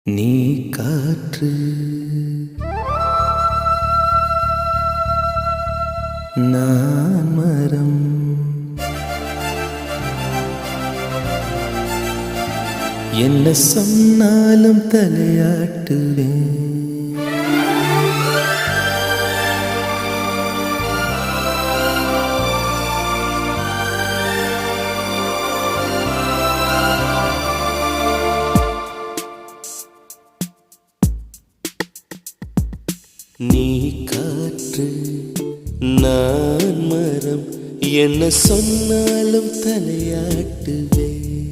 நீ காற்று நான் மரம் என்ன சொன்னாலும் தலையாட்டுவேன். நீ காற்று நான் மரம் என்ன சொன்னாலும் தலையாட்டுவேன்.